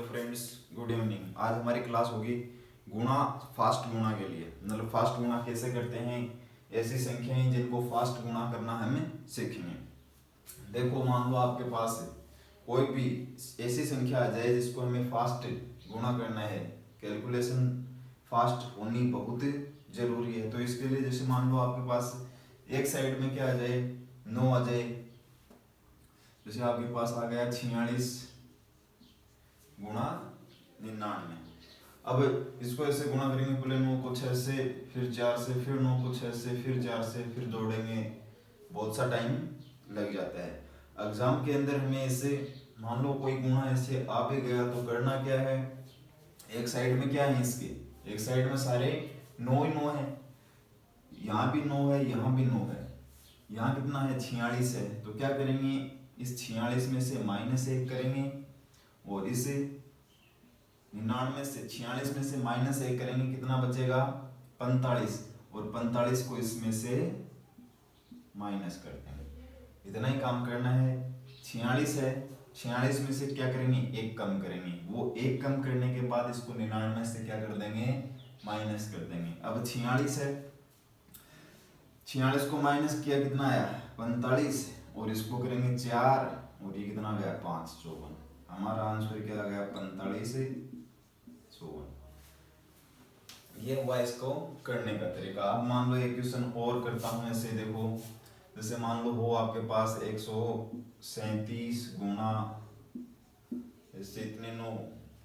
Friends, good evening. आज हमारी class होगी गुणा, फास्ट गुणा के लिए। मतलब फास्ट गुणा कैसे करते हैं, ऐसी संख्याएं जिनको फास्ट गुणा करना हमें सीखेंगे। देखो, मान लो आपके पास कोई भी ऐसी संख्या आ जाए जिसको हमें फास्ट गुणा करना है। कैलकुलेशन फास्ट होनी बहुत जरूरी है। तो इसके लिए जैसे मान लो आपके पास एक साइड में क्या आ जाए, 9 आ जाए। जैसे आपके पास आ गया 46 गुणा 99। अब इसको ऐसे गुणा करेंगे, पहले 9 को 6 से, फिर 4 से, फिर 9 को 6 से, फिर 4 से, फिर जोड़ेंगे, बहुत सा टाइम लग जाता है। एग्जाम के अंदर हमें ऐसे मान लो कोई गुणा ऐसे आ भी गया तो करना क्या है, एक साइड में क्या है, इसके एक साइड में सारे 9 ही 9 है। यहाँ भी 9 है, यहाँ भी 9 है, यहाँ कितना है 46 है। तो क्या करेंगे, इस 46 में से -1 करेंगे और इस 99 से 46 में से -1 करेंगे, कितना बचेगा 45। और 45 को इसमें से माइनस कर देंगे। इतना ही काम करना है। 46 है, 46 में से क्या करेंगे, 1 कम करेंगे। वो 1 कम करने के बाद इसको 99 से क्या कर देंगे, माइनस कर देंगे। अब 46 है, 46 को माइनस किया, कितना आया 45। और इसको करेंगे 4 और ये कितना गया 5, 54। हमारा आंसर क्या आ गया 45 54। ये हुआ इसको करने का तरीका। अब मान लो एक क्वेश्चन और करता हूँ ऐसे। देखो, जैसे मान लो हो आपके पास 137 गुणा इससे इतने 9।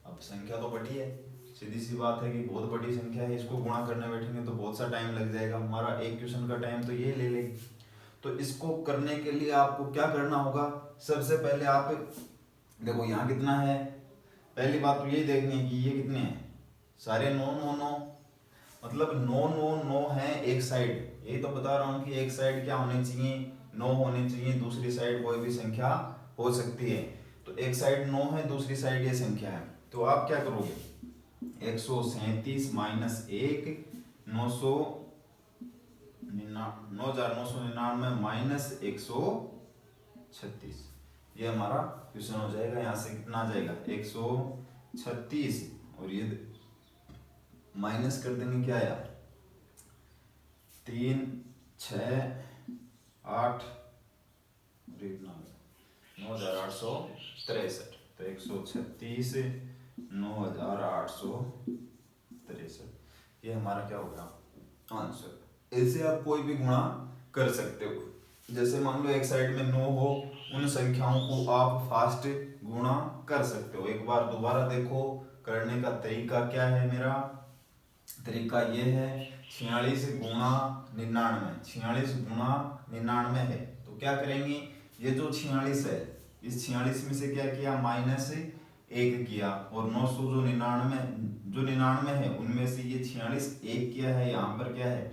अब संख्या तो बड़ी है, सीधी सी बात है कि बहुत बड़ी संख्या है। इसको गुणा करने बैठेंगे तो बहुत सा टाइम लग जाएगा। हमारा एक क्वेश्चन का टाइम तो ये ले लेगी। तो इसको करने के लिए आपको क्या करना होगा, सबसे पहले आप देखो यहाँ कितना है। पहली बात तो ये देखनी है कि ये कितने हैं, सारे 9 9 9, मतलब 9 9 9 है एक साइड। यही तो बता रहा हूँ कि एक साइड क्या होनी चाहिए, 9 होनी चाहिए। दूसरी साइड कोई भी संख्या हो सकती है। तो एक साइड 9 है, दूसरी साइड ये संख्या है। तो आप क्या करोगे, 137 माइनस 1, 9,999 माइनस 136। ये हमारा क्वेश्चन हो जाएगा। यहाँ से कितना आ जाएगा 136 और ये माइनस कर देंगे, क्या आया 3 6 8 9,863। तो 136 9,863, ये हमारा क्या होगा आंसर। ऐसे आप कोई भी गुणा कर सकते हो। जैसे मान लो एक साइड में 9 हो, उन संख्याओं को आप फास्ट गुणा कर सकते हो। एक बार दोबारा देखो, करने का तरीका क्या है। मेरा तरीका ये है, 46 गुणा 99, 46 गुणा 99 है। तो क्या करेंगे, ये जो 46 है, इस 46 में से क्या किया, -1 किया। और 900 जो 99 है उनमें से ये 46 1 किया है, यहाँ पर क्या है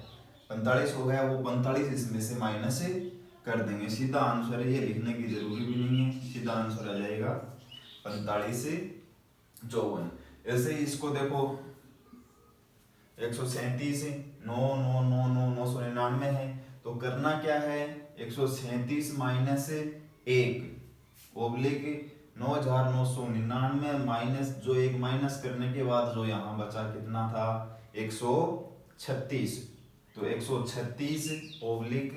45 हो गया। वो 45 इसमें से माइनस कर देंगे। सीधा आंसर है, ये लिखने की जरूरी भी नहीं है, सीधा आंसर आ जाएगा 45 54। ऐसे ही इसको देखो, 137 9,999 है। तो करना क्या है, 137 माइनस 1 ओब्लिक 9,999 माइनस जो 1 माइनस करने के बाद जो यहाँ बचा कितना था 136। तो 136 ओब्लिक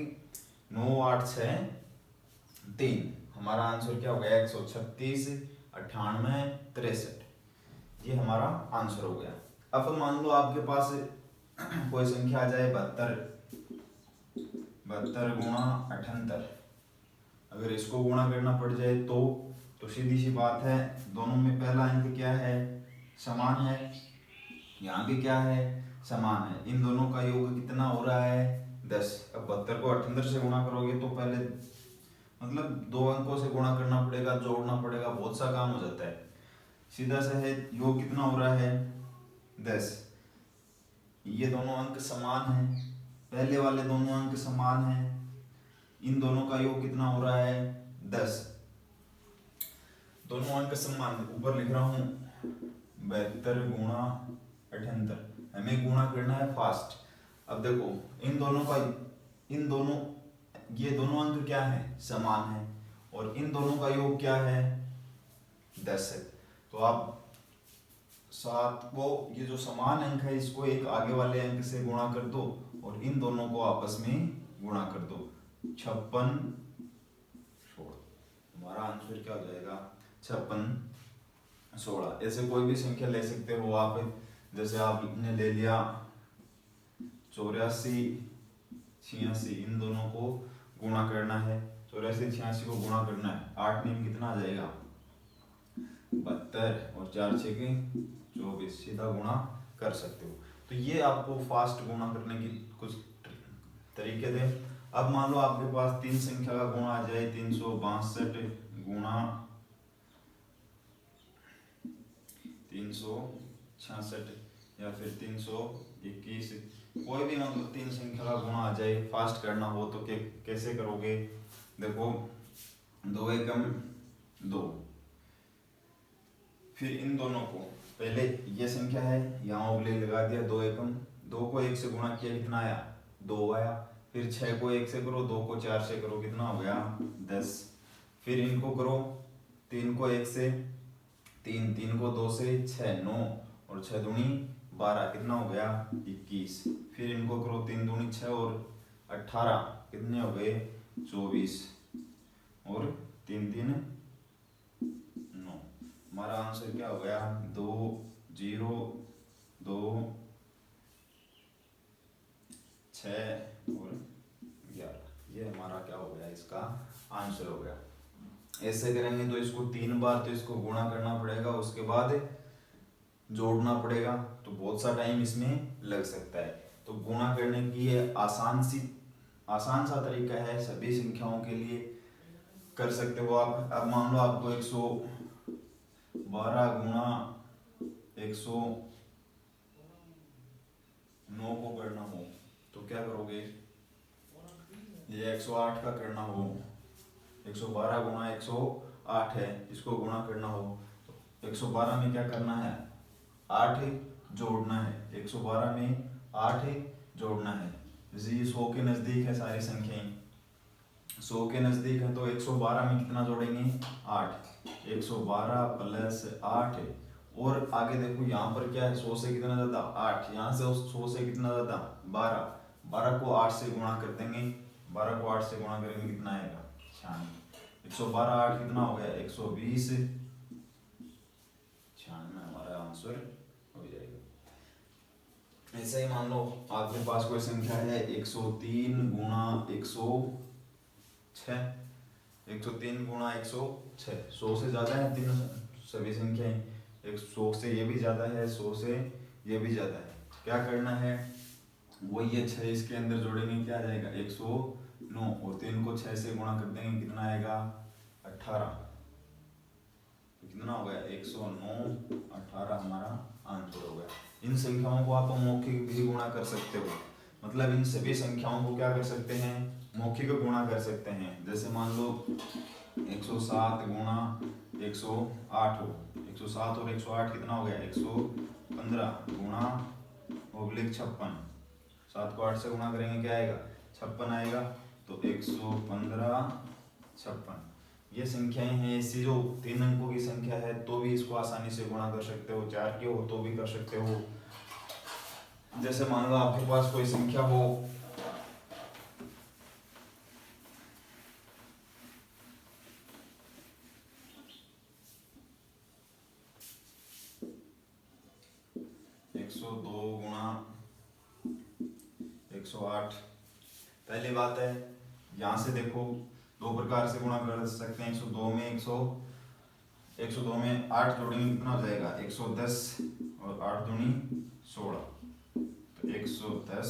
9863, हमारा आंसर क्या हो गया 136 98 63। ये हमारा आंसर हो गया। अब मान लो आपके पास कोई संख्या आ जाए 72 गुणा 78। अगर इसको गुणा करना पड़ जाए तो सीधी सी बात है, दोनों में पहला अंक क्या है, समान है। यहाँ भी क्या है, समान है। इन दोनों का योग कितना हो रहा है 10। अब 72 को 78 से गुणा करोगे तो पहले मतलब 2 अंकों से गुणा करना पड़ेगा, जोड़ना पड़ेगा, बहुत सा काम हो जाता है। सीधा सा है, योग कितना हो रहा है 10। ये दोनों अंक समान हैं, पहले वाले दोनों अंक समान हैं। इन दोनों का योग कितना हो रहा है 10। दोनों अंक समान, ऊपर लिख रहा हूं 72 गुणा 78। हमें गुणा करना है फास्ट। अब देखो, ये दोनों अंक क्या है, समान है। और इन दोनों का योग क्या है 10 है। तो आप 7 को, ये जो समान अंक है इसको एक आगे वाले अंक से गुणा कर दो और इन दोनों को आपस में गुणा कर दो। 56 16, हमारा आंसर क्या हो जाएगा 56 16। ऐसे कोई भी संख्या ले सकते हो आप, जैसे आपने ले लिया 84 86, इन दोनों को गुणा करना है। 84 86 को गुणा करना है, 8 नीम कितना आ जाएगा 72 और 4 6 के 24, सीधा गुणा कर सकते हो। तो ये आपको फास्ट गुणा करने की कुछ तरीके थे। अब मान लो आपके पास तीन संख्या का गुणा आ जाए, 362 गुणा 366 या फिर 321, कोई भी मतलब तीन संख्या का गुणा आ जाए, फास्ट करना हो तो कैसे करोगे। देखो 2 एकम 2, फिर इन दोनों को, पहले ये संख्या है यहाँ उबले लगा दिया, 2 एकम 2 को 1 से गुणा किया कितना आया 2 आया। फिर 6 को 1 से करो, 2 को 4 से करो, कितना हो गया 10। फिर इनको करो, 3 को 1 से 3, 3 को 2 से 6 9 और 6 दूनी 12, कितना हो गया 21। फिर इनको करो, 3 दूनी 6 और 18, कितने हो गए 24 और 3 3 9। हमारा आंसर क्या हो गया 2 0 2 6 और 11। ये हमारा क्या हो गया, इसका आंसर हो गया। ऐसे करेंगे तो इसको 3 बार तो इसको गुणा करना पड़ेगा, उसके बाद जोड़ना पड़ेगा, तो बहुत सा टाइम इसमें लग सकता है। तो गुणा करने की ये आसान सा तरीका है, सभी संख्याओं के लिए कर सकते हो आप। अब मान लो आपको 112 गुणा 109 को करना हो तो क्या करोगे, ये 108 का करना हो, 112 गुणा 108 है, इसको गुणा करना हो तो 112 में क्या करना है 8 जोड़ना है, 112 में 8 जोड़ना है। जैसे ये 100 के नज़दीक है सारी संख्याएं, 100 के नज़दीक है तो 112 में कितना जोड़ेंगे 8, 112 प्लस 8, और आगे देखो यहाँ पर क्या है 100 से कितना ज़्यादा 8, यहाँ से 100 से कितना ज़्यादा 12, 12 को 8 से गुणा कर देंगे, 12 को 8 से गुणा करेंगे कितना आएगा 96। 112 8 कितना हो गया 120, 96 हमारा आंसर हो जाएगा। ऐसे ही मान लो आपके पास कोई संख्या है 103 गुणा 106, 103 गुणा 106, 100 से ज़्यादा है तीनों सभी संख्याएं, 100 से ये भी ज़्यादा है, 100 से ये भी ज़्यादा है। क्या करना है, वो ये 6 इसके अंदर जोड़ेंगे, क्या आ जाएगा 109, और 3 को 6 से गुणा कर देंगे, कितना आएगा 18, तो कितना हो गया 109 18 हमारा आंसर हो गया। इन संख्याओं को आप मौखिक भी गुणा कर सकते हो, मतलब इन सभी संख्याओं को क्या कर सकते हैं मौखिक गुणा कर सकते हैं। जैसे मान लो 107 गुणा 108 हो, 107 और 108 कितना हो गया 115 गुणा ओब्लिक 56, 7 को 8 से गुणा करेंगे क्या आएगा 56 आएगा, तो 115 56। ये संख्याएं हैं ऐसी जो 3 अंकों की संख्या है तो भी इसको आसानी से गुणा कर सकते हो, 4 की हो तो भी कर सकते हो। जैसे मान लो आपके पास कोई संख्या हो 102 गुणा 108। पहली बात है यहाँ से देखो 2 प्रकार से गुणा कर सकते हैं, 102 में 102 में 8 जोड़ेंगे कितना हो जाएगा 110 और 8 दूनी 16, तो 110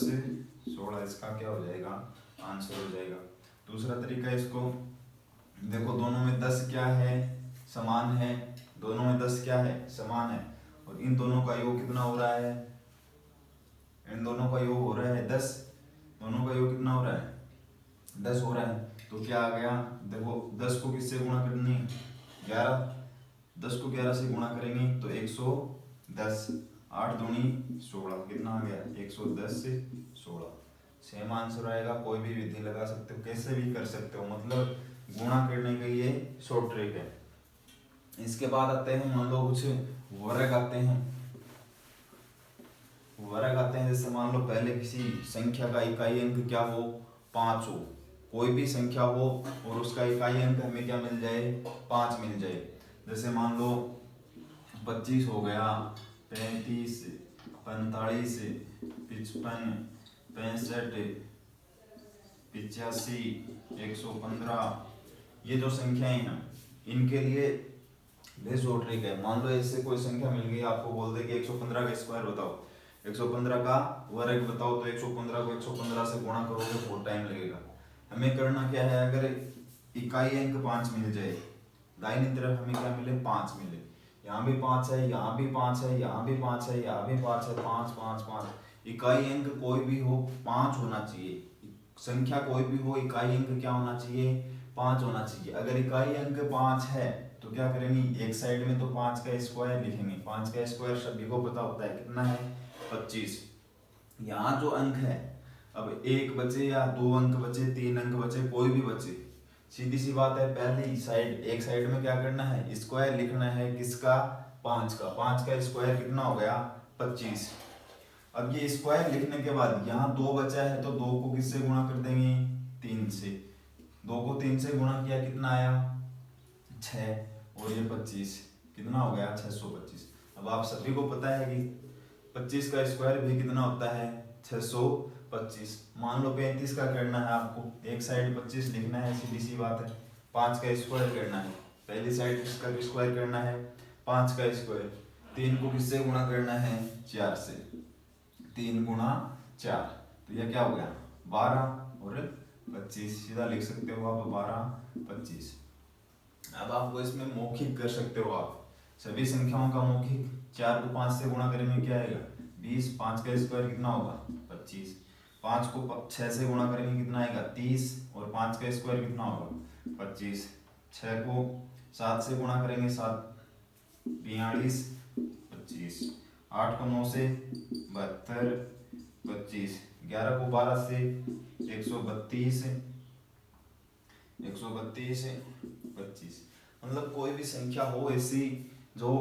16 इसका क्या हो जाएगा आंसर हो जाएगा। दूसरा तरीका इसको देखो, दोनों में 10 क्या है समान है, दोनों में 10 क्या है समान है, और इन दोनों का योग कितना हो रहा है, इन दोनों का योग हो रहा है 10, दोनों का योग कितना हो रहा है 10 हो रहा है, तो क्या आ गया देखो 10 को किससे गुणा करनी 11, 10 को 11 से गुणा करेंगे तो 110, 8 दूनी 16, कितना आ गया 110 से 16, सेम आंसर आएगा। कोई भी विधि लगा सकते हो, कैसे भी कर सकते हो, मतलब गुणा करने के लिए शॉर्ट ट्रिक है। इसके बाद आते हैं मान लो कुछ वर्ग आते हैं, वर्ग आते हैं जैसे मान लो पहले किसी संख्या का इकाई अंक क्या हो, 5 हो, कोई भी संख्या हो और उसका इकाई अंक हमें क्या मिल जाए, 5 मिल जाए। जैसे मान लो 25 हो गया, 35, 45, 55, 65, 85, 115, ये जो संख्याएं हैं इनके लिए बेस और ट्रिक है। मान लो ऐसे कोई संख्या मिल गई, आपको बोल दे कि 115 का स्क्वायर बताओ, 115 का वर्ग बताओ, तो 115 को 115 से गुणा करोगे बहुत टाइम लगेगा। हमें करना क्या है, अगर इकाई अंक 5 मिल जाए, दाहिनी तरफ हमें क्या मिले, 5 मिले, यहाँ भी 5 है, यहाँ भी 5 है, यहाँ भी 5 है, यहाँ भी 5 है, 5 5 5। इकाई अंक कोई भी हो 5 होना चाहिए, संख्या कोई भी हो इकाई अंक क्या होना चाहिए, 5 होना चाहिए। अगर इकाई अंक 5 है तो क्या करेंगे, एक साइड में तो 5 का स्क्वायर लिखेंगे, 5 का स्क्वायर सभी को पता होता है कितना है, 25। यहाँ जो अंक है, अब एक बचे या 2 अंक बचे, 3 अंक बचे, कोई भी बचे, सीधी सी बात है, पहली साइड एक साइड में क्या करना है, स्क्वायर लिखना है, किसका, 5 का। 5 का स्क्वायर कितना हो गया, 25। अब ये स्क्वायर लिखने के बाद यहाँ 2 बचा है तो 2 को किससे गुणा कर देंगे, 3 से। 2 को 3 से गुणा किया, कितना आया, 6, और ये 25, कितना हो गया, 625। अब आप सभी को पता है कि 25 का स्क्वायर भी कितना होता है, 625। मान लो 35 का करना है आपको, एक साइड 25 लिखना है, सीधी सी बात है, 5 का स्क्वायर करना है, पहली साइड किसका स्क्वायर करना है, 5 का स्क्वायर। 3 को किससे गुणा करना है, 4 से, 3 गुणा 4, तो यह क्या हो गया, 12 और 25, सीधा लिख सकते हो आप 12 25। अब आपको इसमें मौखिक कर सकते हो आप, सभी संख्याओं का मौखिक। 4 को 5 से गुणा करेंगे क्या आएगा, 20, 5 का स्क्वायर कितना होगा, 25। 5 को 6 से गुणा करेंगे कितना आएगा, 30, और 5 का स्क्वायर कितना होगा, 25। 6 को 7 से गुणा करेंगे, 7 42 25। 8 को 9 से 72 25। 11 को 12 से 132 132 25। मतलब कोई भी संख्या हो ऐसी जो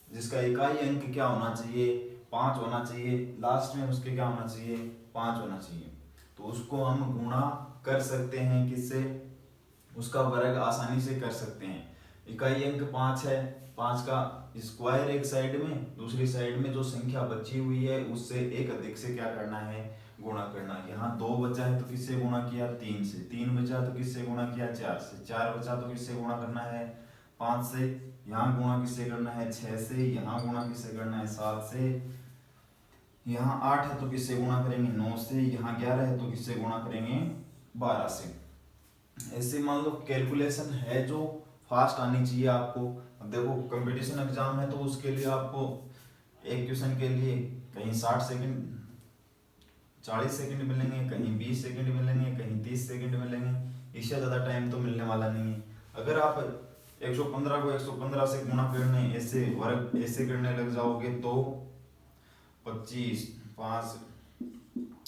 जिसका इकाई अंक क्या होना चाहिए, 5 होना चाहिए, लास्ट में उसके क्या होना चाहिए, 5 होना चाहिए, तो उसको हम गुणा कर सकते हैं किससे, उसका वर्ग आसानी से कर सकते हैं। इकाई अंक 5 है, 5 का स्क्वायर एक साइड में, दूसरी साइड में जो संख्या बची हुई है उससे एक अधिक से क्या करना है, गुणा करना। यहाँ 2 बचा है तो किससे गुणा किया, 3 से। 3 बचा तो किससे गुणा किया, 4 से। 4 बचा तो किससे गुणा करना है, 5 से। यहाँ गुणा किससे करना है, 6 से। यहाँ गुणा किससे करना है, 7 से। यहाँ 8 है तो किससे गुणा करेंगे, 9 से। यहाँ 11 है तो किससे गुणा करेंगे, 12 से। ऐसे मान लो कैलकुलेशन है जो फास्ट आनी चाहिए आपको। अब देखो कंपटीशन एग्जाम है तो उसके लिए आपको एक क्वेश्चन के लिए कहीं 60 सेकंड 40 सेकंड मिलेंगे, कहीं 20 सेकंड मिलेंगे, कहीं 30 सेकंड मिलेंगे, इससे ज़्यादा टाइम तो मिलने वाला नहीं है। अगर आप 115 को 115 से गुणा करने, ऐसे वर्ग ऐसे करने लग जाओगे तो 25 5,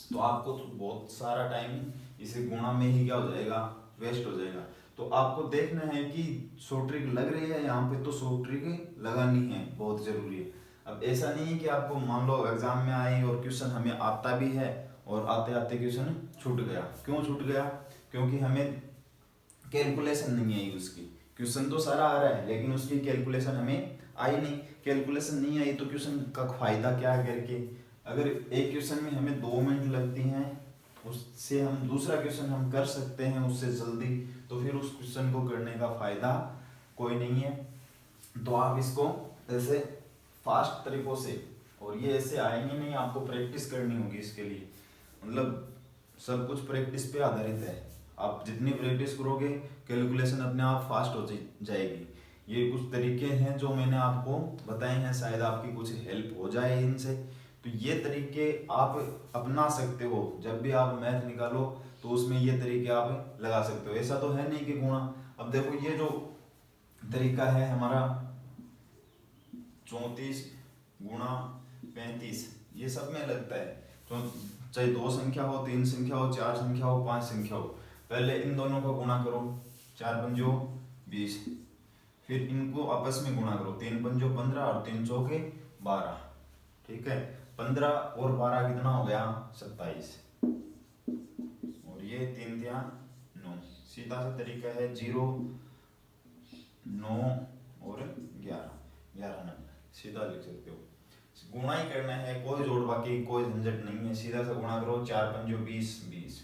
तो आपको तो बहुत सारा टाइम इसे गुणा में ही क्या हो जाएगा, वेस्ट हो जाएगा। तो आपको देखना है कि सो ट्रिक लग रही है यहाँ पे, तो सो ट्रिक लगानी है, बहुत जरूरी है। अब ऐसा नहीं है कि आपको मान लो एग्जाम में आए और क्वेश्चन हमें आता भी है और आते आते क्वेश्चन छूट गया। क्यों छूट गया, क्योंकि हमें कैलकुलेशन नहीं आई उसकी। क्वेश्चन तो सारा आ रहा है लेकिन उसकी कैलकुलेशन हमें आई नहीं। कैलकुलेशन नहीं आई तो क्वेश्चन का फायदा क्या है करके। अगर एक क्वेश्चन में हमें 2 मिनट लगती हैं, उससे हम दूसरा क्वेश्चन हम कर सकते हैं उससे जल्दी, तो फिर उस क्वेश्चन को करने का फायदा कोई नहीं है। तो आप इसको ऐसे फास्ट तरीकों से, और ये ऐसे आएंगे नहीं, आपको प्रैक्टिस करनी होगी इसके लिए। मतलब सब कुछ प्रैक्टिस पे आधारित है। आप जितनी प्रैक्टिस करोगे कैलकुलेशन अपने आप फास्ट हो जाएगी। ये कुछ तरीके हैं जो मैंने आपको बताए हैं, शायद आपकी कुछ हेल्प हो जाए इनसे। तो ये तरीके आप अपना सकते हो, जब भी आप मैथ निकालो तो उसमें ये तरीके आप लगा सकते हो। ऐसा तो है नहीं कि गुणा, अब देखो ये जो तरीका है हमारा 34 गुणा 35, ये सब में लगता है। तो चाहे 2 संख्या हो, 3 संख्या हो, 4 संख्या हो, 5 संख्या हो, पहले इन दोनों का गुणा करो, 4 पंजो 20, फिर इनको आपस में गुणा करो, 3 पंजो 15 और 3 चौके 12, ठीक है। 15 और 12 कितना हो गया 27, और ये 3 दिया 9। सीधा सा तरीका है 0 9 और 11 नंबर सीधा लिख सकते हो। गुणा ही करना है, कोई जोड़ बाकी कोई झंझट नहीं है, सीधा सा गुणा करो। 4 पंजो 20 20,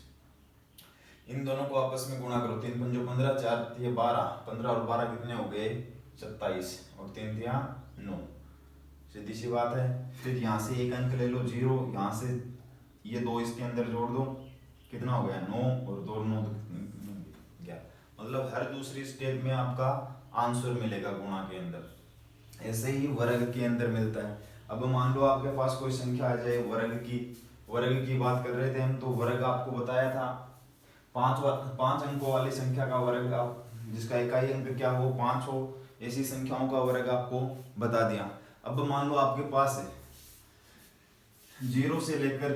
इन दोनों को आपस में गुणा करो। 3 पंजो 15, 4 तिया 12, 15 और 12 कितने हो गए 27, और 3 तिया 9, सीधी सी बात है। फिर यहाँ से एक अंक ले लो 0, यहाँ से ये 2 इसके अंदर जोड़ दो, कितना हो गया 9, और 2 9 11। मतलब हर दूसरी स्टेप में आपका आंसर मिलेगा गुणा के अंदर। ऐसे ही वर्ग के अंदर मिलता है। अब मान लो आपके पास कोई संख्या आ जाए वर्ग की बात कर रहे थे हम, तो वर्ग आपको बताया था 5 अंकों वाली संख्या का वर्ग, आप जिसका इकाई अंक क्या हो 5 हो, ऐसी संख्याओं का वर्ग आपको बता दिया। अब मान लो आपके पास है 0 से लेकर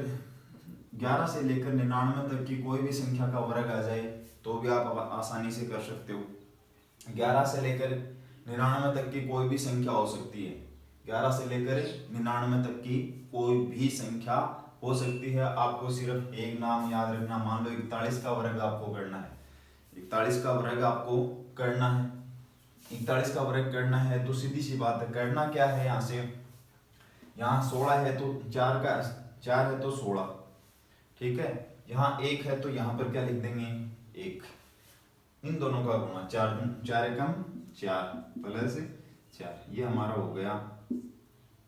11 से लेकर 99 तक की कोई भी संख्या का वर्ग आ जाए तो भी आप आसानी से कर सकते हो। 11 से लेकर 99 तक की कोई भी संख्या हो सकती है, 11 से लेकर 99 तक की कोई भी संख्या हो सकती है। आपको सिर्फ एक नाम याद रखना, मान लो 41 का वर्ग आपको करना है, 41 का वर्ग आपको करना है, 41 का वर्ग करना है तो सीधी सी बात है, करना क्या है, यहाँ से यहाँ 16 है तो 4 है तो 16, ठीक है। यहाँ 1 है तो यहाँ पर क्या लिख देंगे 1, इन दोनों का गुणा 4 एकम 4 प्लस 4, ये हमारा हो गया,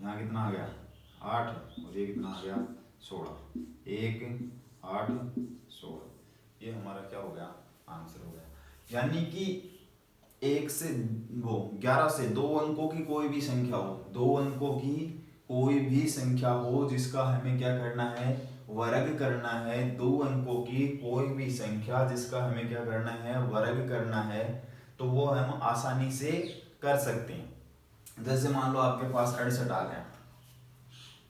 यहाँ कितना आ गया 8, और ये कितना आ गया 16, 1 8 16, ये हमारा क्या हो गया आंसर हो गया। यानी कि 11 से 2 अंकों की कोई भी संख्या हो, 2 अंकों की कोई भी संख्या हो जिसका हमें क्या करना है वर्ग करना है, 2 अंकों की कोई भी संख्या जिसका हमें क्या करना है वर्ग करना है, तो वो हम आसानी से कर सकते हैं। जैसे मान लो आपके पास 68 आ गया,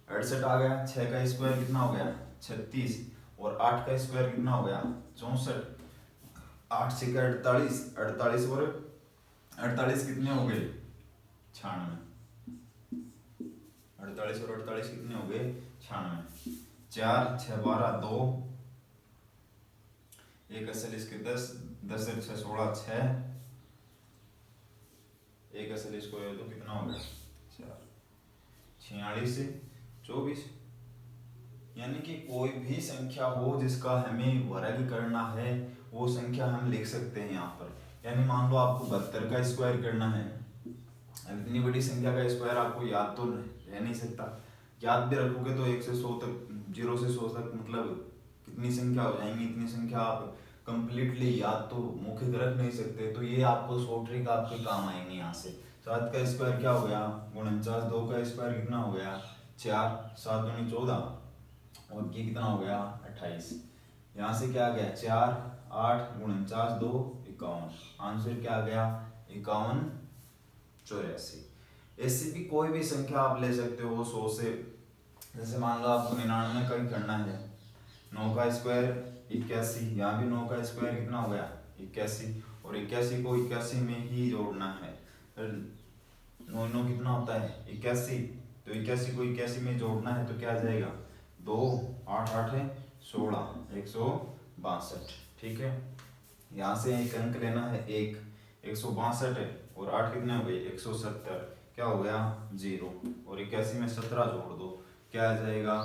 68 आ गया, 6 का स्क्वायर कितना हो गया 36, और 8 का स्क्वायर कितना हो गया 64, 8 से 48, 48 और 48 कितने हो गए 96, 48 और 48 कितने हो गए 96, 4 6 12 2, 1 असल इसके 10, 10 से 6 16 6, 1 असल इसको तो कितना हो गया 4, 46 से 24। यानी कि कोई भी संख्या हो जिसका हमें वर्ग करना है वो संख्या हम लिख सकते हैं यहाँ पर। यानी मान लो आपको 72 का स्क्वायर करना है, इतनी बड़ी संख्या का स्क्वायर आपको याद तो रह नहीं सकता, याद भी रखोगे तो 1 से 100 तक, 0 से 100 तक मतलब कितनी संख्या हो जाएंगी, इतनी संख्या आप कंप्लीटली याद तो मुख्य रख नहीं सकते, तो ये आपको 100 ट्रिक आपके काम आएंगे। यहाँ से 7 का स्क्वायर क्या हो गया 49, 2 का स्क्वायर कितना हो गया 4, 7 दूनी 14, और ये कितना हो गया 28। यहाँ से क्या आ गया 4 8 49 2 51, आंसर क्या आ गया 51 84। ऐसी भी कोई भी संख्या आप ले सकते हो 100 से, जैसे मान लो आपको 99 का ही करना है, 9 का स्क्वायर 81, यहाँ भी 9 का स्क्वायर कितना हो गया 81, और 81 को 81 में ही जोड़ना है, 9 9 कितना होता है 81, तो 81 को 81 में जोड़ना है तो क्या आ जाएगा 2 8 8 है 16 162, ठीक है। यहाँ से एक अंक लेना है 162 है, और 8 कितने हो गए 170, क्या हो गया 0, और 81 में 17 जोड़ दो, क्या आ जाएगा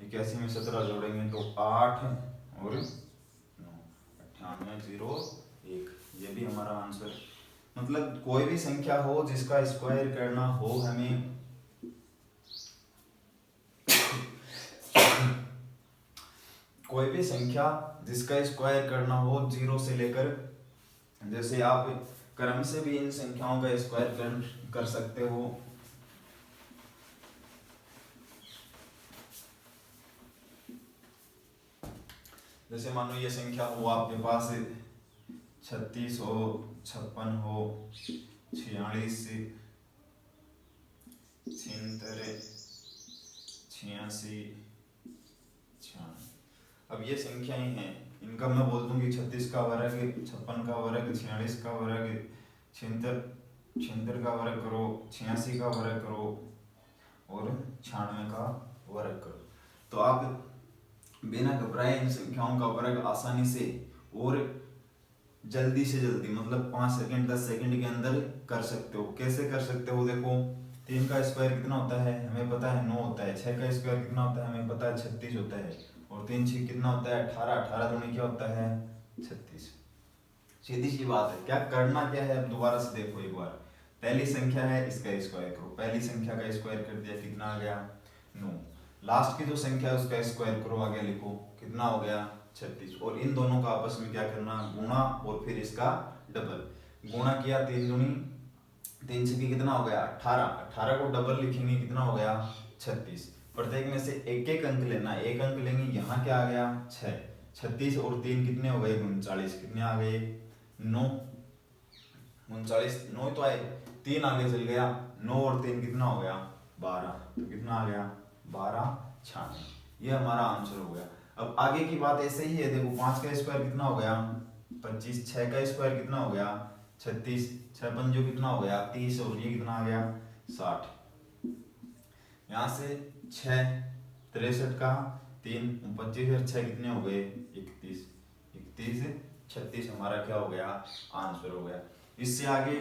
81 में 17 जोड़ेंगे तो 8 और 9 98 0 1, ये भी हमारा आंसर। मतलब कोई भी संख्या हो जिसका स्क्वायर करना हो हमें, कोई भी संख्या जिसका स्क्वायर करना हो 0 से लेकर, जैसे आप क्रम से भी इन संख्याओं का स्क्वायर कर सकते हो। जैसे मान लो ये संख्या हो आपके पास 36 हो 56 हो 46 76 86 96। अब ये संख्याएं हैं, इनका मैं बोल दूं कि 36 का वर्ग 56 का वर्ग 46 का वर्ग 76 का वर्ग करो, 86 का वर्ग करो, और 96 का वर्ग करो। तो आप बिना घबराए इन संख्याओं का वर्ग आसानी से और जल्दी से जल्दी मतलब 5 सेकंड 10 सेकंड के अंदर कर सकते हो। कैसे कर सकते हो, देखो 3 का स्क्वायर कितना होता है हमें पता है 9 होता है। 6 का स्क्वायर कितना होता है हमें पता है 36 होता है। और 3 6 कितना होता है 18। 18 दूनी क्या होता है 36। सीधी सी बात है। क्या करना क्या है, अब दोबारा से देखो एक बार। पहली संख्या है इसका स्क्वायर करो, पहली संख्या का स्क्वायर कर दिया कितना आ गया 9। लास्ट की जो संख्या है उसका स्क्वायर करो, आगे लिखो कितना हो गया 36। और इन दोनों का आपस में क्या करना गुणा और फिर इसका डबल। गुणा किया 3 दूनी 3 से कितना हो गया 18। 18 को डबल लिखेंगे कितना हो गया 36। प्रत्येक में से एक एक अंक लेना, एक अंक लेंगे, यहाँ क्या आ गया 6। 36 और 3 कितने हो गए 39। कितने आ गए 9। 39 9 तो आए, 3 आगे चल गया 9 और 3 कितना हो गया 12। तो कितना आ गया 12 96। ये हमारा आंसर हो गया। अब आगे की बात ऐसे ही है, देखो 5 का स्क्वायर कितना हो गया 25। 6 का स्क्वायर कितना हो गया 36। 6 पंजो कितना हो गया 30 और ये कितना आ गया 60। यहाँ से 6 63 का 3 25 और 6 कितने हो गए 31। 31 36 हमारा क्या हो गया आंसर हो गया। इससे आगे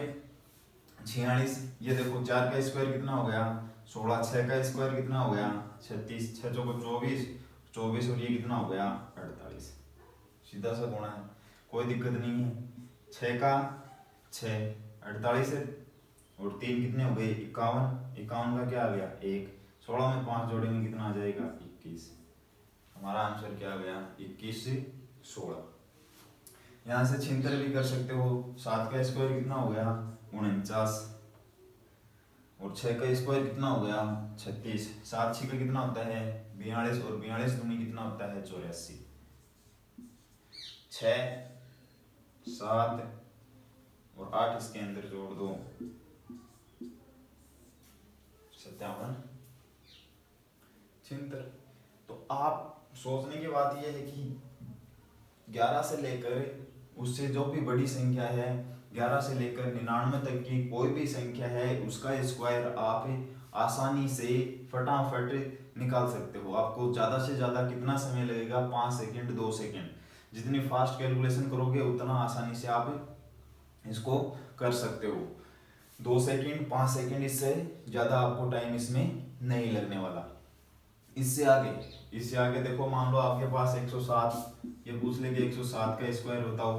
46। ये देखो 4 का स्क्वायर कितना हो गया 16। 6 का स्क्वायर कितना हो गया 36। 6 को 24 24 और ये कितना हो गया 48। सीधा सा गुणा है, कोई दिक्कत नहीं है। 6 का 6 48 है और 3 कितने हो गए 51। 51 का क्या आ गया 1। 16 में 5 जोड़ेंगे कितना आ जाएगा 21। हमारा आंसर क्या आ गया 21 से 16। यहाँ से 76 भी कर सकते हो। 7 का स्क्वायर कितना हो गया 49 और 6 का स्क्वायर कितना हो गया 36। 7 6 का कितना होता है 42 और 42 दूनी कितना होता है 84। 6 7 और 8 इसके अंदर जोड़ दो 57 76। तो आप सोचने की बात यह है कि 11 से लेकर उससे जो भी बड़ी संख्या है 11 से लेकर 99 तक की कोई भी संख्या है उसका स्क्वायर आप आसानी से फटाफट निकाल सकते हो। आपको ज़्यादा से ज़्यादा कितना समय लगेगा 5 सेकंड 2 सेकंड। जितनी फास्ट कैलकुलेशन करोगे उतना आसानी से आप इसको कर सकते हो। 2 सेकंड 5 सेकंड इससे ज़्यादा आपको टाइम इसमें नहीं लगने वाला। इससे आगे देखो मान लो आपके पास 107, ये पूछ ले कि 107 का स्क्वायर बताओ।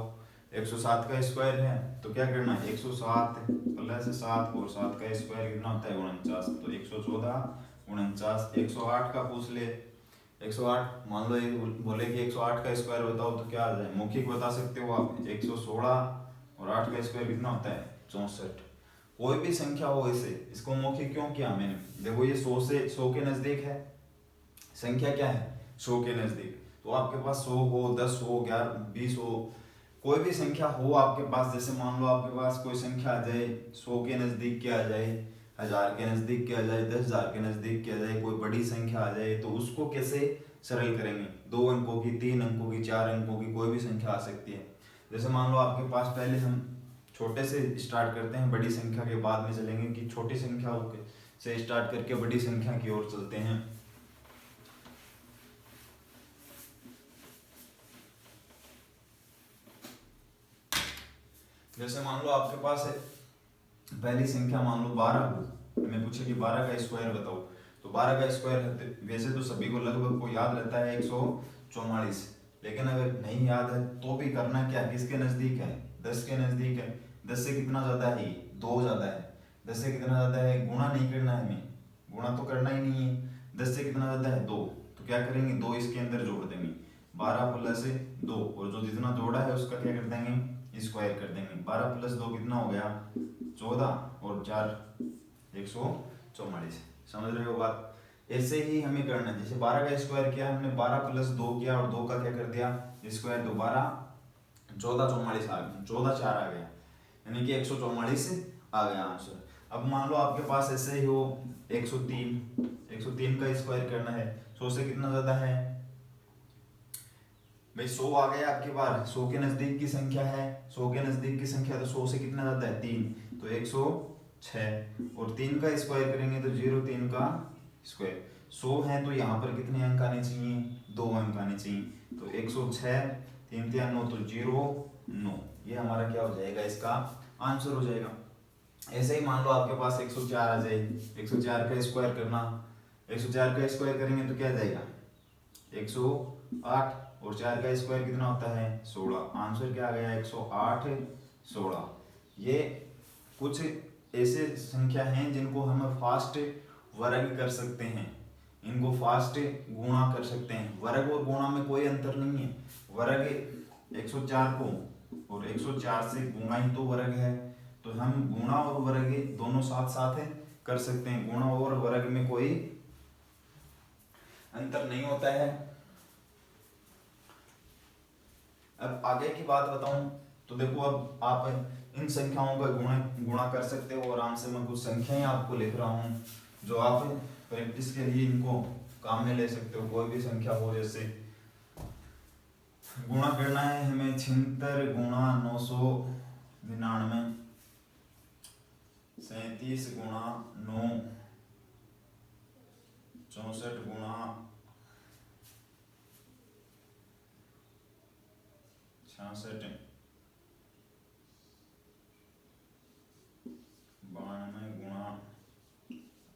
107 का स्क्वायर है तो क्या करना है 107 प्लस 7 और 7 का स्क्वायर कितना होता है 49। तो 114 49। 108 का पूछ ले 108 मान लो ये बोले कि 108 का स्क्वायर बताओ तो क्या आ जाए मौखिक बता सकते हो आप 116 और 8 का स्क्वायर कितना होता है 64। कोई भी संख्या हो इसे इसको मौखिक क्यों किया मैंने, देखो ये 100 से 100 के नजदीक है। संख्या क्या है 100 के नजदीक। तो आपके पास 100 हो 10 हो 11 20 हो कोई भी संख्या हो आपके पास। जैसे मान लो आपके पास कोई संख्या आ जाए 100 के नजदीक के आ जाए 1000 के नजदीक के आ जाए 10,000 के नजदीक के आ जाए कोई बड़ी संख्या आ जाए तो उसको कैसे सरल करेंगे। 2 अंकों की 3 अंकों की 4 अंकों की कोई भी संख्या आ सकती है। जैसे मान लो आपके पास पहले हम छोटे से स्टार्ट करते हैं बड़ी संख्या के बाद में चलेंगे कि छोटी संख्या से स्टार्ट करके बड़ी संख्या की ओर चलते हैं। जैसे मान लो आपके पास है पहली संख्या मान लो 12 हो, मैं पूछे कि 12 का स्क्वायर बताओ। तो 12 का स्क्वायर वैसे तो सभी को लगभग को याद रहता है 144, लेकिन अगर नहीं याद है तो भी करना क्या किसके नजदीक है 10 के नजदीक है। 10 से कितना ज्यादा है 2 ज्यादा है। 10 से कितना ज्यादा है गुणा नहीं करना है हमें, गुणा तो करना ही नहीं है। 10 से कितना ज्यादा है 2 तो क्या करेंगे 2 इसके अंदर जोड़ देंगे 12 प्लस 2 और जो जितना जोड़ा है उसका क्या कर देंगे स्क्वायर कर देंगे। 12 प्लस 2 कितना हो गया 14 और 4 144। समझ रहे हो बात। ऐसे ही हमें करना है जैसे 12 का स्क्वायर किया हमने 12 प्लस 2 किया और 2 का क्या कर दिया स्क्वायर। तो 12 14 44 आ गया 14 4 आ गया यानी कि 144 आ गया आंसर। अब मान लो आपके पास ऐसे ही हो 103 का स्क्वायर करना है 100 से कितना ज्यादा है भाई 100 आ गया आपके पास 100 के नजदीक की संख्या है 100 के नजदीक की संख्या तो 100 से कितना ज्यादा है 3 तो 106 और 3 का स्क्वायर करेंगे तो 03 का स्क्वायर 100 है तो यहाँ पर कितने अंक आने चाहिए, 2 अंक आने चाहिए। तो 106 3 3 9 तो 0 9, ये हमारा क्या हो जाएगा, इसका आंसर हो जाएगा। ऐसे ही मान लो आपके पास 104 आ जाए, 104 का स्क्वायर करना, 104 का स्क्वायर करेंगे तो क्या जाएगा 108, और 4 का स्क्वायर कितना होता है 16, आंसर क्या आ गया 108 16। ये कुछ ऐसे संख्या हैं जिनको हम फास्ट वर्ग कर सकते हैं, इनको फास्ट गुणा कर सकते हैं। वर्ग और गुणा में कोई अंतर नहीं है, वर्ग 104 को और 104 से गुणा ही तो वर्ग है, तो हम गुणा और वर्ग दोनों साथ साथ कर सकते हैं, गुणा और वर्ग में कोई अंतर नहीं होता है। अब आगे की बात बताऊं तो देखो, अब आप इन संख्याओं का गुणा कर सकते हो आराम से। मैं कुछ संख्याएं आपको लिख रहा हूं जो आप प्रैक्टिस के लिए इनको काम में ले सकते हो। कोई भी संख्या हो, जैसे गुणा करना है हमें 76 गुणा 999, 37 गुणा 9, 64 गुणा 66, 92 गुणा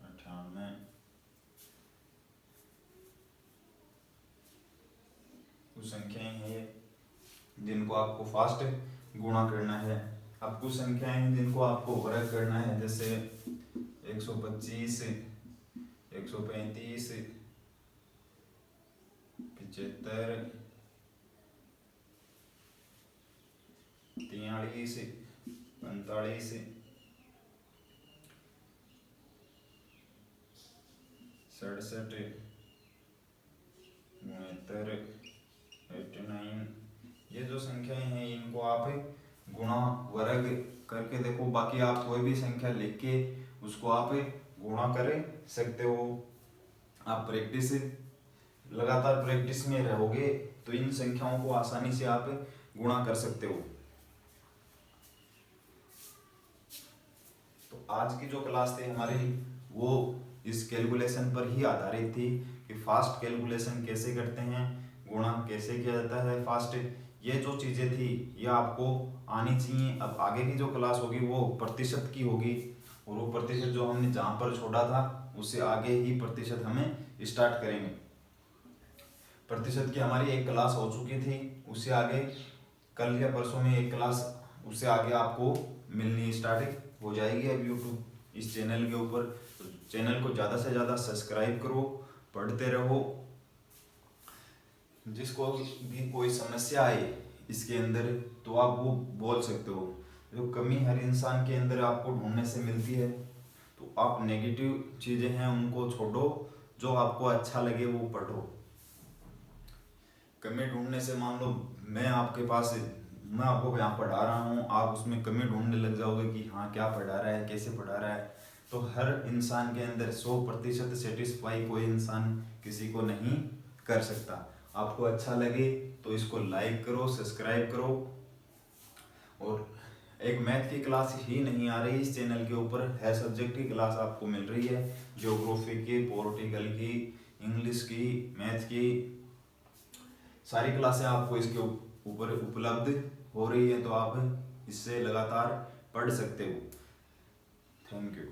98, कुछ संख्याएं हैं जिनको आपको फास्ट गुणा करना है। अब कुछ संख्याएं हैं जिनको आपको वर्ग करना है, जैसे 125, 135, 75, 43, 45, 67, 69, 89, ये जो संख्याएं हैं इनको आप गुणा वर्ग करके देखो। बाकी आप कोई भी संख्या लिख के उसको आप गुणा कर सकते हो। आप प्रैक्टिस, लगातार प्रैक्टिस में रहोगे तो इन संख्याओं को आसानी से आप गुणा कर सकते हो। तो आज की जो क्लास थी हमारी वो इस कैलकुलेशन पर ही आधारित थी कि फास्ट कैलकुलेशन कैसे करते हैं, गुणा कैसे किया जाता है फास्ट। ये जो चीज़ें थी ये आपको आनी चाहिए। अब आगे की जो क्लास होगी वो प्रतिशत की होगी, और वो प्रतिशत जो हमने जहाँ पर छोड़ा था उससे आगे ही प्रतिशत हमें स्टार्ट करेंगे। प्रतिशत की हमारी एक क्लास हो चुकी थी, उससे आगे कल या परसों में एक क्लास उससे आगे आपको मिलनी स्टार्ट हो जाएगी अब यूट्यूब इस चैनल के ऊपर। तो चैनल को ज़्यादा से ज़्यादा सब्सक्राइब करो, पढ़ते रहो। जिसको भी कोई समस्या आए इसके अंदर तो आप वो बोल सकते हो। जो कमी हर इंसान के अंदर आपको ढूंढने से मिलती है, तो आप नेगेटिव चीज़ें हैं उनको छोड़ो, जो आपको अच्छा लगे वो पढ़ो। कमी ढूंढने से, मान लो मैं आपके पास, मैं आपको यहाँ पढ़ा रहा हूँ, आप उसमें कमी ढूंढने लग जाओगे कि हाँ क्या पढ़ा रहा है, कैसे पढ़ा रहा है, तो हर इंसान के अंदर 100% सेटिस्फाई कोई इंसान किसी को नहीं कर सकता। आपको अच्छा लगे तो इसको लाइक करो, सब्सक्राइब करो। और एक मैथ की क्लास ही नहीं आ रही इस चैनल के ऊपर, है सब्जेक्ट की क्लास आपको मिल रही है, ज्योग्राफी की, पॉलिटिकल की, इंग्लिश की, मैथ की, सारी क्लासें आपको इसके ऊपर उपलब्ध हो रही है। तो आप इससे लगातार पढ़ सकते हो। Thank you.